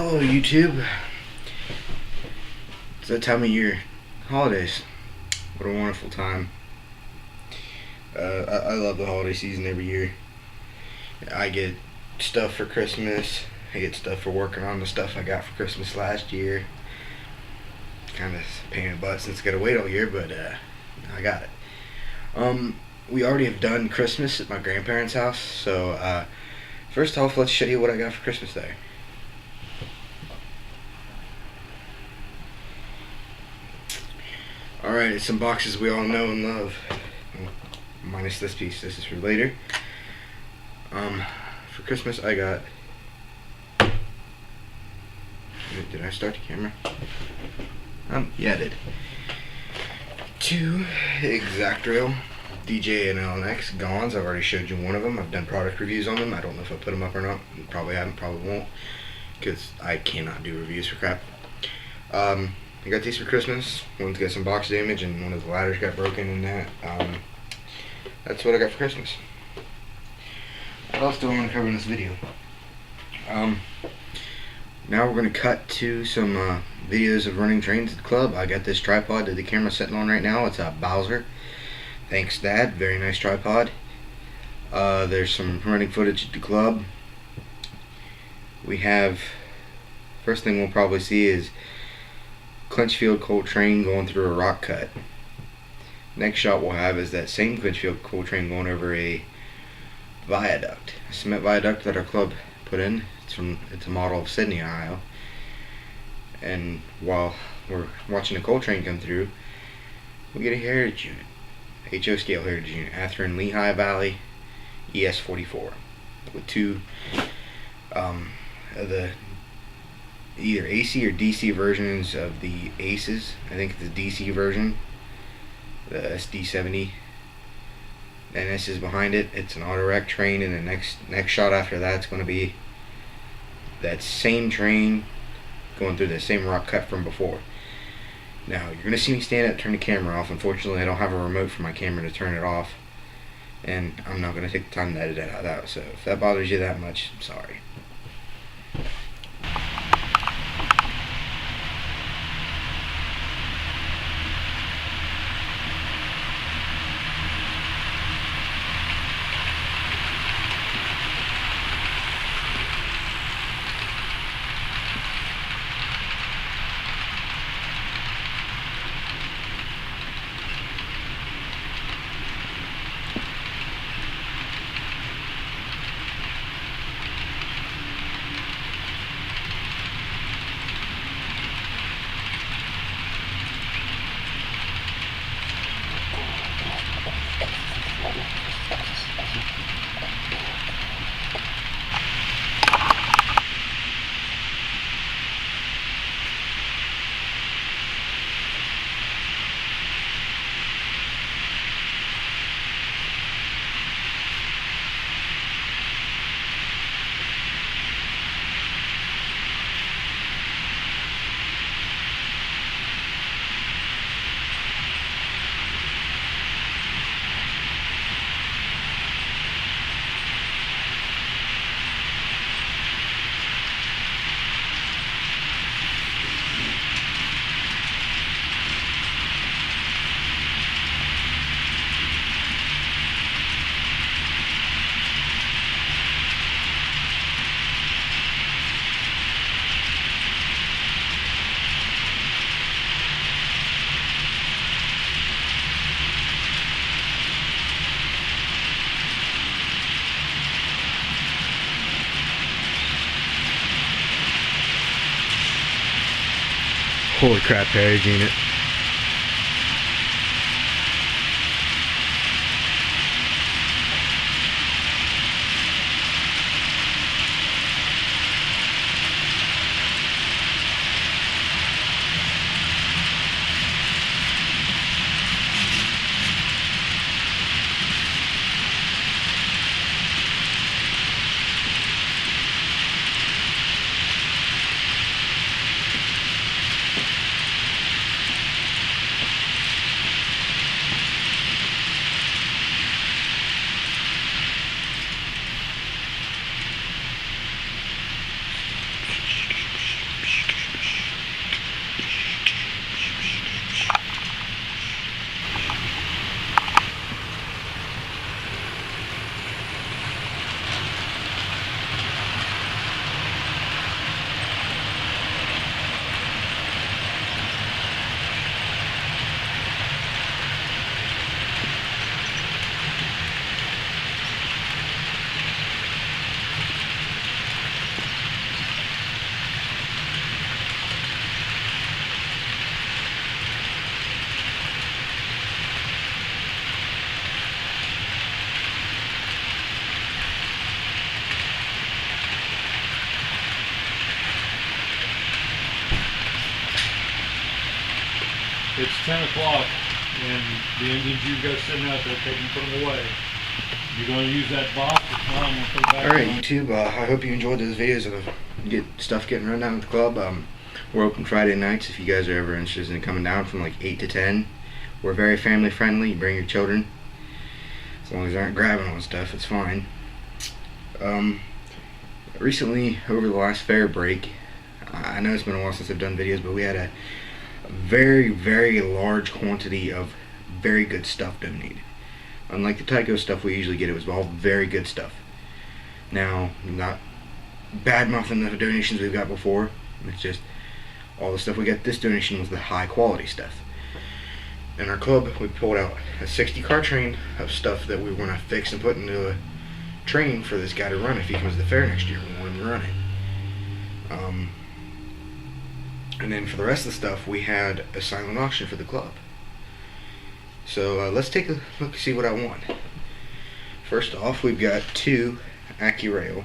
Hello YouTube. It's that time of year. Holidays. What a wonderful time. I love the holiday season every year. I get stuff for Christmas. I get stuff for working on the stuff I got for Christmas last year. Kind of a pain in the butt since I gotta wait all year, but I got it. We already have done Christmas at my grandparents' house, so first off, let's show you what I got for Christmas there. Alright, it's some boxes we all know and love. Minus this piece. This is for later. For Christmas I got... Did I start the camera? Yeah, I did. 2 X-Acto DJ and LNX Gons. I've already showed you one of them. I've done product reviews on them. I don't know if I put them up or not. Probably haven't, probably won't. Because I cannot do reviews for crap. I got these for Christmas. One's got some box damage and one of the ladders got broken and that. That's what I got for Christmas. What else do I want to cover in this video? Now we're going to cut to some videos of running trains at the club. I got this tripod that the camera's sitting on right now. It's a Bowser. Thanks, Dad. Very nice tripod. There's some running footage at the club. We have... First thing we'll probably see is Clinchfield coal train going through a rock cut. Next shot we'll have is that same Clinchfield coal train going over a viaduct, a cement viaduct that our club put in. It's a model of Sydney, Ohio. And while we're watching the coal train come through, we get a heritage unit, HO scale heritage unit, Atherton Lehigh Valley ES44, with 2 of the either AC or DC versions of the Aces. I think it's the DC version, the SD70. And this is behind it. It's an auto wreck train, and the next shot after that's going to be that same train going through the same rock cut from before. Now you're going to see me stand up, turn the camera off. Unfortunately, I don't have a remote for my camera to turn it off, and I'm not going to take the time to edit that out. So if that bothers you that much, I'm sorry. Holy crap, heritage unit. It's 10 o'clock, and the engines you've got sitting out there, take them, put them away. You're going to use that box. If not, I'm going to put it back on. Alright, YouTube, I hope you enjoyed those videos of stuff getting run down at the club. We're open Friday nights if you guys are ever interested in coming down from like 8 to 10. We're very family friendly. You bring your children. As long as they aren't grabbing on stuff, it's fine. Recently, over the last fair break, I know it's been a while since I've done videos, but we had a very, very large quantity of very good stuff donated. Unlike the Tyco stuff we usually get, it was all very good stuff. Now, not bad mouthing the donations we've got before. It's just all the stuff we got. This donation was the high quality stuff. In our club, we pulled out a 60-car train of stuff that we want to fix and put into a train for this guy to run if he comes to the fair next year. We want him to run it. And then for the rest of the stuff, we had a silent auction for the club. So let's take a look and see what I won. First off, we've got two AccuRail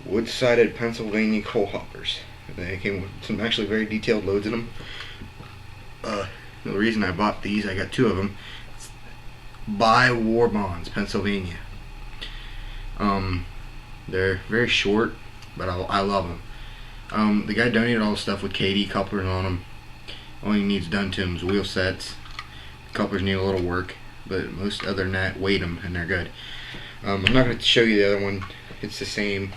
wood-sided Pennsylvania coal hoppers. They came with some actually very detailed loads in them. The reason I bought these, I got two of them. It's by War Bonds, Pennsylvania. They're very short, but I love them. The guy donated all the stuff with KD couplers on them. All he needs done to them is wheel sets. Couplers need a little work, but most other than that, weight them and they're good. I'm not going to show you the other one. It's the same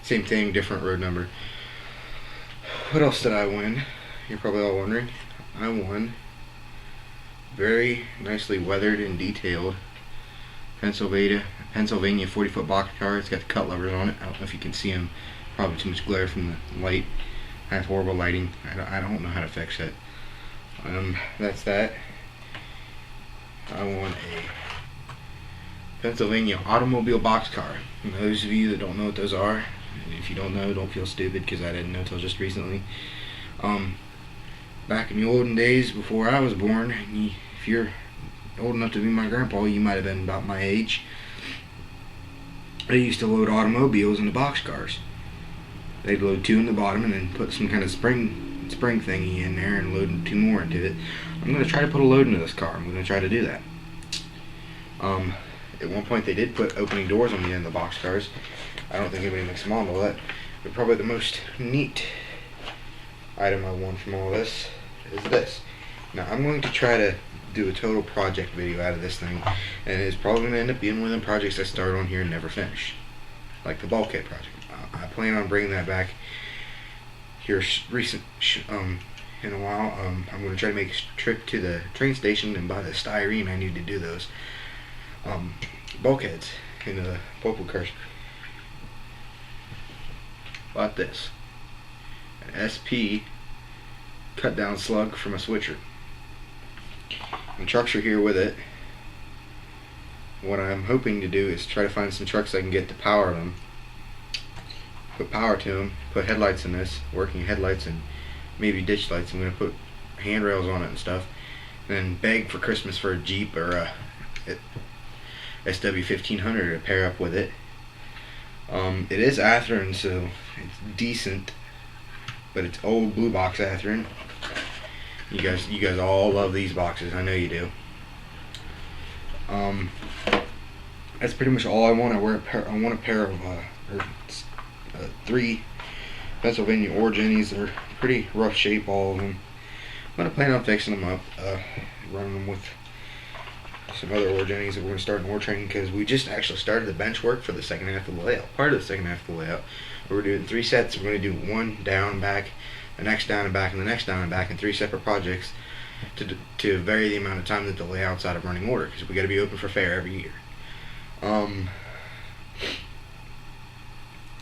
thing, different road number. What else did I win? You're probably all wondering. I won very nicely weathered and detailed Pennsylvania 40-foot box car. It's got the cut levers on it. I don't know if you can see them. Probably too much glare from the light. I have horrible lighting. I don't know how to fix it. That's that. I won a Pennsylvania automobile boxcar. And those of you that don't know what those are, if you don't know, don't feel stupid because I didn't know until just recently. Back in the olden days before I was born, if you're old enough to be my grandpa, you might have been about my age. They used to load automobiles into boxcars. They'd load two in the bottom and then put some kind of spring thingy in there and load two more into it. I'm going to try to put a load into this car. I'm going to try to do that. At one point they did put opening doors on the end of the boxcars. I don't think anybody makes a model of that. But probably the most neat item I won from all this is this. Now I'm going to try to do a total project video out of this thing, and it's probably going to end up being one of the projects I start on here and never finish, like the bulkhead project. I plan on bringing that back here in a while. I'm going to try to make a trip to the train station and buy the styrene I need to do those bulkheads into the pulpwood cars. Bought this, an SP cut down slug from a switcher. And trucks are here with it. What I'm hoping to do is try to find some trucks I can get to power them, put power to them, put headlights in this, working headlights and maybe ditch lights. I'm going to put handrails on it and stuff, and then beg for Christmas for a Jeep or a SW1500 to pair up with it. It is Athearn, so it's decent, but it's old blue box Athearn. You guys all love these boxes. I know you do. That's pretty much all I want. I want a pair of three Pennsylvania ore jennies. They're pretty rough shape, all of them. I'm gonna plan on fixing them up, running them with some other ore jennies that we're gonna start in ore training, because we just actually started the bench work for the second half of the layout. Part of the second half of the layout, we're doing 3 sets. We're gonna do one down and back, the next down and back, and the next down and back in 3 separate projects to vary the amount of time that the layout's out of running order, because we got to be open for fair every year.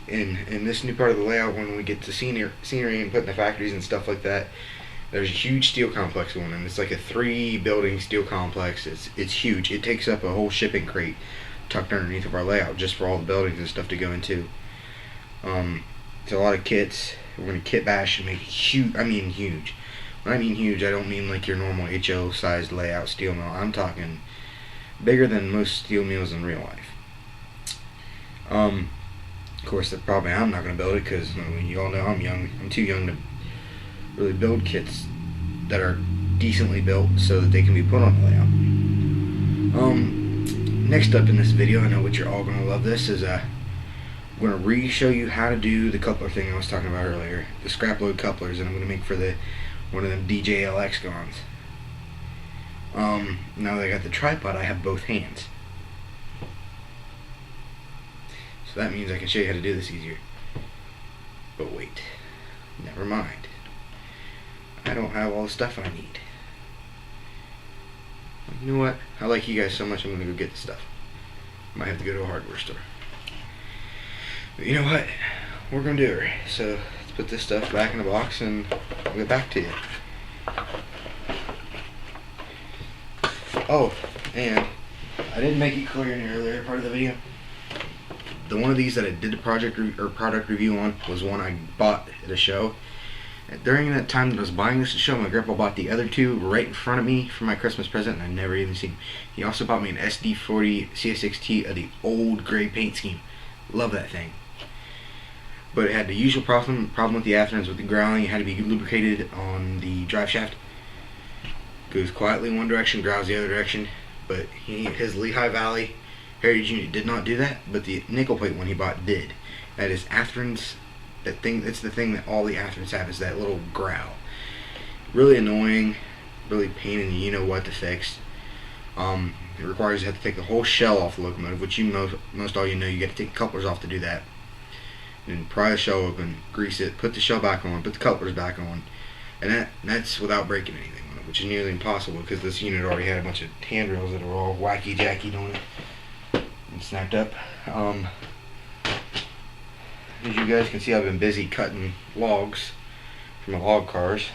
In this new part of the layout, when we get to scenery and putting the factories and stuff like that, there's a huge steel complex going on. It's like a 3-building steel complex. It's huge. It takes up a whole shipping crate tucked underneath of our layout just for all the buildings and stuff to go into. It's a lot of kits. We're going to kit bash and make it huge. I mean huge. When I mean huge, I don't mean like your normal HO sized layout steel mill. I'm talking bigger than most steel mills in real life. Of course, probably I'm not going to build it because you all know I'm young. I'm too young to really build kits that are decently built so that they can be put on the layout. Next up in this video, I know what you're all going to love this, is I'm going to re-show you how to do the coupler thing I was talking about earlier. The scrap load couplers that I'm going to make for one of them DJLX guns. Now that I got the tripod, I have both hands. So that means I can show you how to do this easier. But wait, never mind. I don't have all the stuff I need. You know what? I like you guys so much, I'm going to go get the stuff. Might have to go to a hardware store. But you know what? We're going to do it. So let's put this stuff back in the box and I'll get back to you. Oh, and I didn't make it clear in the earlier part of the video. The one of these that I did the product review on was one I bought at a show. During that time that I was buying this at a show, my grandpa bought the other two right in front of me for my Christmas present, and I never even seen them. He also bought me an SD40 CSXT of the old gray paint scheme. Love that thing. But it had the usual problem with the afternoons with the growling. It had to be lubricated on the drive shaft. Goes quietly in one direction, growls the other direction. But his Lehigh Valley Heritage unit did not do that, but the nickel plate one he bought did. That is Atherton's. That's the thing that all the Athertons have, is that little growl. Really annoying, really pain in the you-know-what to fix. It requires you have to take the whole shell off the locomotive, which most all you know, you got to take the couplers off to do that. And then pry the shell open, grease it, put the shell back on, put the couplers back on, and that's without breaking anything on it, which is nearly impossible because this unit already had a bunch of handrails that were all wacky-jacky on it and snapped up. As you guys can see, I've been busy cutting logs from my log cars.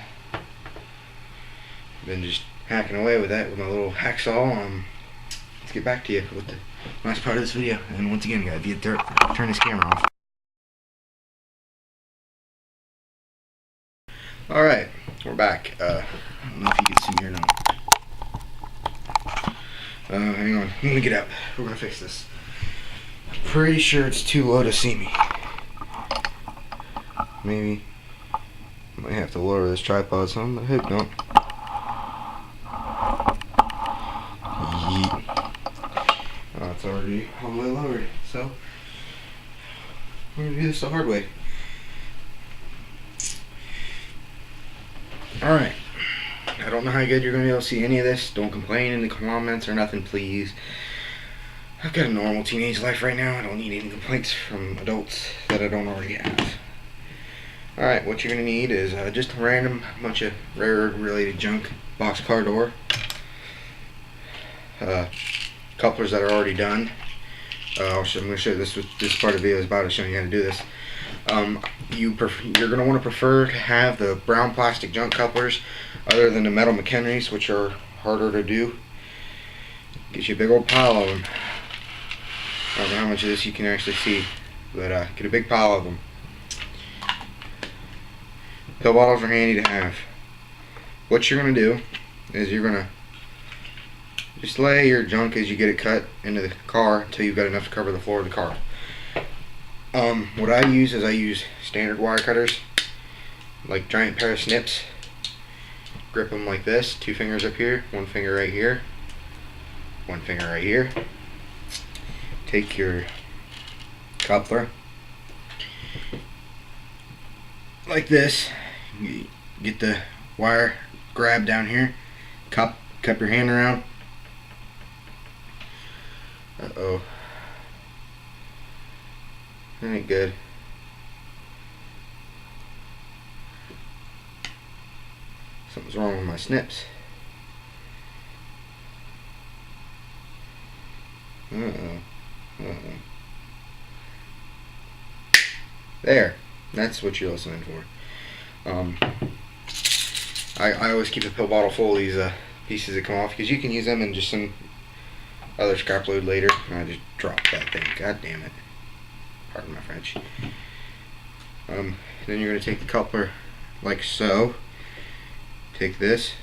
Been just hacking away with that with my little hacksaw. Let's get back to you with the last part of this video. And once again, guys, you turn this camera off. Alright, we're back. I don't know if you can see me or not. Hang on, let me get out. We're gonna fix this. Pretty sure it's too low to see me. Maybe I might have to lower this tripod some, but I hope not. Yeet. Oh, it's already all the way lowered, so we're gonna do this the hard way. Alright. I don't know how good you're gonna be able to see any of this. Don't complain in the comments or nothing, please. I've got a normal teenage life right now. I don't need any complaints from adults that I don't already have. Alright, what you're going to need is just a random bunch of railroad related junk. Boxcar door. Couplers that are already done. I'm going to show you this part of the video is about, showing you how to do this. You're going to want to prefer to have the brown plastic junk couplers other than the metal McHenrys, which are harder to do. Get you a big old pile of them. I don't know how much of this you can actually see, but get a big pile of them. Pill bottles are handy to have. What you're going to do is you're going to just lay your junk as you get it cut into the car until you've got enough to cover the floor of the car. What I use standard wire cutters, like giant pair of snips. Grip them like this, 2 fingers up here, 1 finger right here, 1 finger right here. Take your coupler like this. Get the wire grab down here, cup your hand around. Uh-oh. That ain't good. Something's wrong with my snips. There. That's what you're listening for. I always keep a pill bottle full of these pieces that come off, because you can use them in just some other scrap load later. I just dropped that thing. God damn it. Pardon my French. Then you're going to take the coupler like so. Take this.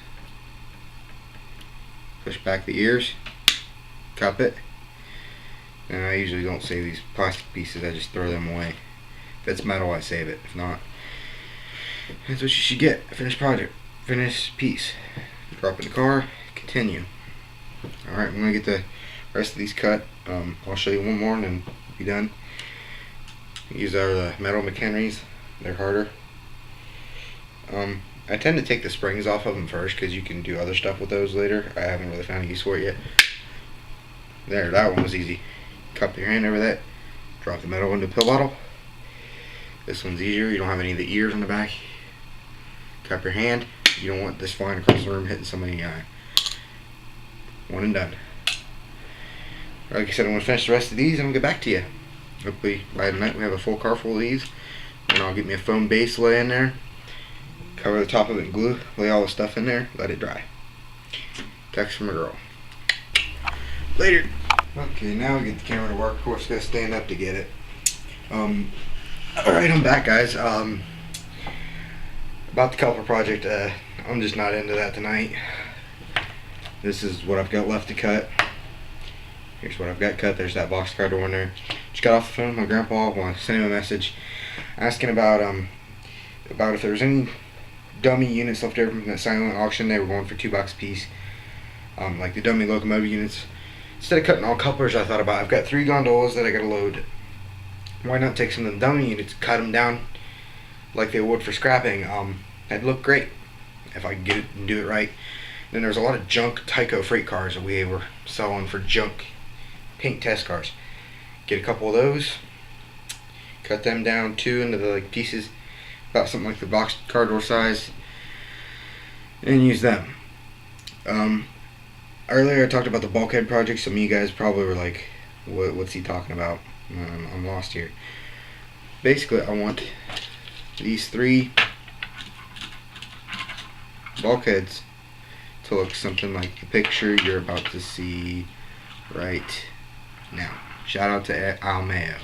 Push back the ears. Cup it. And I usually don't save these plastic pieces. I just throw them away. If it's metal, I save it. If not, that's what you should get. A finished project. finish piece. Drop in the car, continue. Alright, I'm going to get the rest of these cut. I'll show you one more and then be done. These are the metal McHenrys. They're harder. I tend to take the springs off of them first because you can do other stuff with those later. I haven't really found a use for it yet. There, that one was easy. Cup your hand over that. Drop the metal into the pill bottle. This one's easier. You don't have any of the ears on the back. Cup your hand. You don't want this flying across the room hitting somebody in the eye. One and done. Like I said, I'm going to finish the rest of these and I'll get back to you. Hopefully by tonight we have a full car full of these. And I'll get me a foam base, lay in there. Cover the top of it in glue. Lay all the stuff in there. Let it dry. Text from a girl. Later. Okay, now we get the camera to work. Of course, gotta stand up to get it. Alright, I'm back, guys. About the caliper project, I'm just not into that tonight. This is what I've got left to cut. Here's what I've got cut. There's that box car door in there. Just got off the phone with my grandpa. I sent him a message asking about if there was any dummy units left over from that silent auction. They were going for $2 a piece. Like the dummy locomotive units. Instead of cutting all couplers, I thought about I've got 3 gondolas that I gotta load. Why not take some of the dummy units, cut them down like they would for scrapping? That'd look great if I could get it and do it right. Then there's a lot of junk Tyco freight cars that we were selling for junk paint test cars. Get a couple of those, cut them down too into the pieces about something like the box car door size, and use them. Earlier I talked about the bulkhead project. Some of you guys probably were like, what's he talking about? I'm lost here. Basically, I want these 3 bulkheads to look something like the picture you're about to see right now. Shout out to Al Mayo.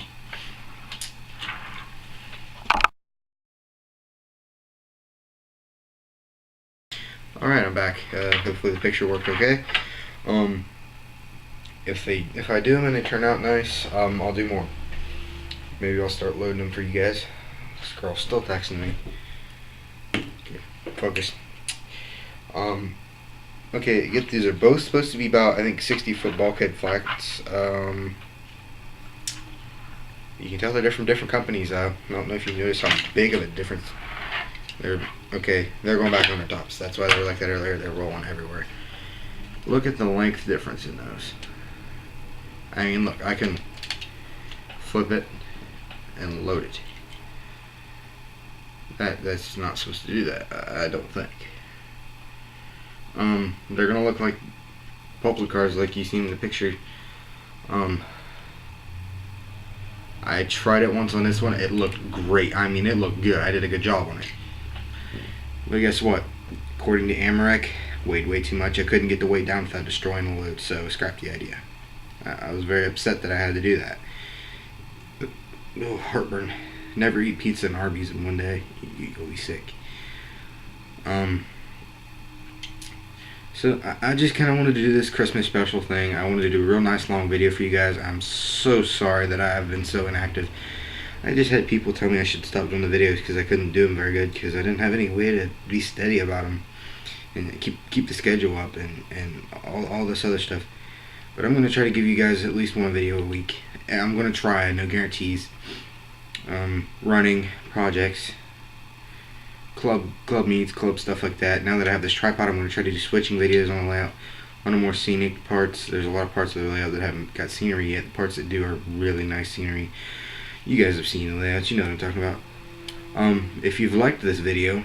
Alright, I'm back. Hopefully the picture worked okay. If I do them and they turn out nice, I'll do more. Maybe I'll start loading them for you guys. This girl's still texting me. Okay, focus. Okay, get these are both supposed to be about, I think, 60-foot bulkhead flats. You can tell they're from different companies. I don't know if you noticed how big of a difference. They're going back on their tops. That's why they were like that earlier. They're rolling everywhere. Look at the length difference in those. I mean, look, I can flip it and load it. That's not supposed to do that. I don't think. They're gonna look like poplar cars, like you seen in the picture. I tried it once on this one. It looked great. I mean, it looked good. I did a good job on it. But guess what? According to Amarek, weighed way too much. I couldn't get the weight down without destroying the load, so scrapped the idea. I was very upset that I had to do that. But, oh, heartburn. Never eat pizza and Arby's in one day. You'll be sick. So I just kind of wanted to do this Christmas special thing. I wanted to do a real nice long video for you guys. I'm so sorry that I have been so inactive. I just had people tell me I should stop doing the videos because I couldn't do them very good because I didn't have any way to be steady about them and keep the schedule up and all this other stuff. But I'm going to try to give you guys at least one video a week. And I'm going to try, no guarantees. Running projects, club meets, club stuff like that. Now that I have this tripod, I'm going to try to do switching videos on the layout, on the more scenic parts. There's a lot of parts of the layout that haven't got scenery yet. The parts that do are really nice scenery. You guys have seen the layouts, you know what I'm talking about. If you've liked this video,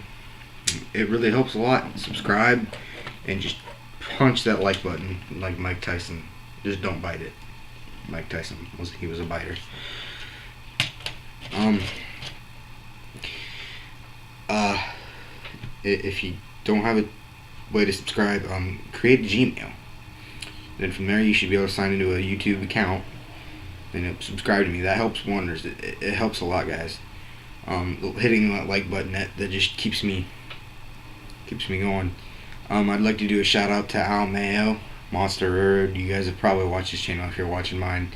it really helps a lot. Subscribe and just punch that like button like Mike Tyson. Just don't bite it. Mike Tyson he was a biter. If you don't have a way to subscribe, create a Gmail. Then from there you should be able to sign into a YouTube account and subscribe to me. That helps wonders. It helps a lot, guys. Hitting that like button that just keeps me going. I'd like to do a shout out to Al Mayo, Monster Road. You guys have probably watched his channel if you're watching mine.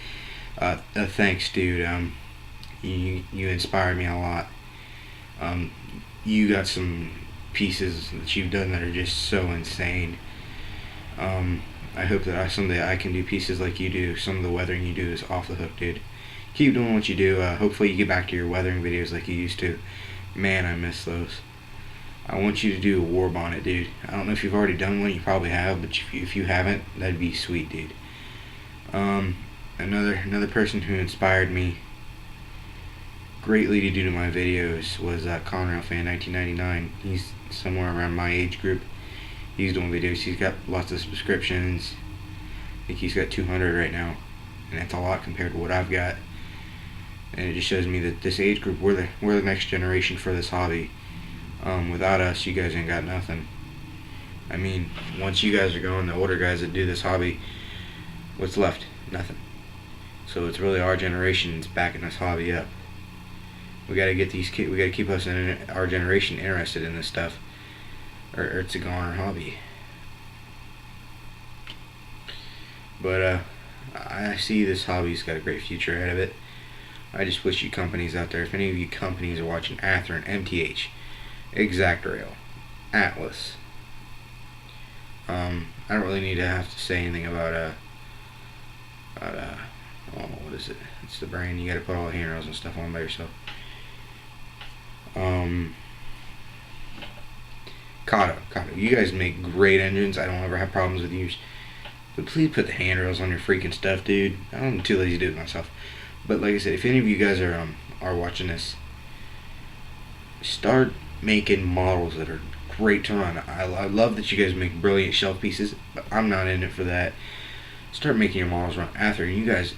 Thanks, dude. You inspire me a lot. You got some pieces that you've done that are just so insane. I hope that someday I can do pieces like you do. Some of the weathering you do is off the hook, dude. Keep doing what you do. Hopefully you get back to your weathering videos like you used to. Man, I miss those. I want you to do a war bonnet, dude. I don't know if you've already done one. You probably have, but if you haven't, that'd be sweet, dude. Another person who inspired me greatly to do my videos was Conrail Fan 1999. He's somewhere around my age group. He's doing videos. He's got lots of subscriptions. I think he's got 200 right now, and that's a lot compared to what I've got. And it just shows me that this age group, we're the next generation for this hobby. Without us, you guys ain't got nothing. I mean, once you guys are gone, the older guys that do this hobby, what's left? Nothing. So it's really our generation that's backing this hobby up. We gotta get these kids. We gotta keep us in our generation interested in this stuff, or it's a goner hobby. But I see this hobby's got a great future ahead of it. I just wish you companies out there, if any of you companies are watching, Athearn, MTH, Exactrail, Atlas. I don't really need to have to say anything about oh, what is it? It's the brand. You got to put all the handrails and stuff on by yourself. Kato. You guys make great engines. I don't ever have problems with you. But please put the handrails on your freaking stuff, dude. I'm too lazy to do it myself. But like I said, if any of you guys are watching this, start making models that are great to run. I love that you guys make brilliant shelf pieces, but I'm not in it for that. Start making your models run. Athearn, you guys,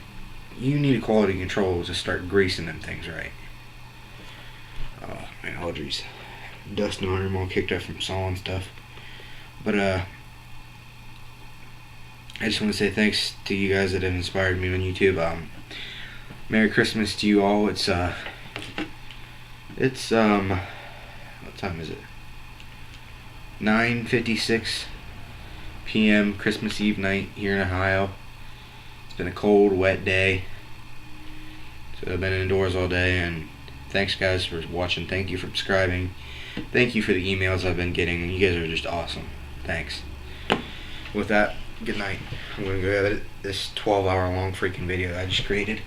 you need a quality control to start greasing them things right. Oh, my allergies. Dust and them all kicked up from sawing stuff. But I just want to say thanks to you guys that have inspired me on YouTube. Merry Christmas to you all. It's what time is it? 9:56 p.m. Christmas Eve night here in Ohio. It's been a cold, wet day. So I've been indoors all day, and thanks guys for watching. Thank you for subscribing. Thank you for the emails I've been getting. You guys are just awesome. Thanks. With that, good night. I'm going to go edit this 12-hour long freaking video that I just created.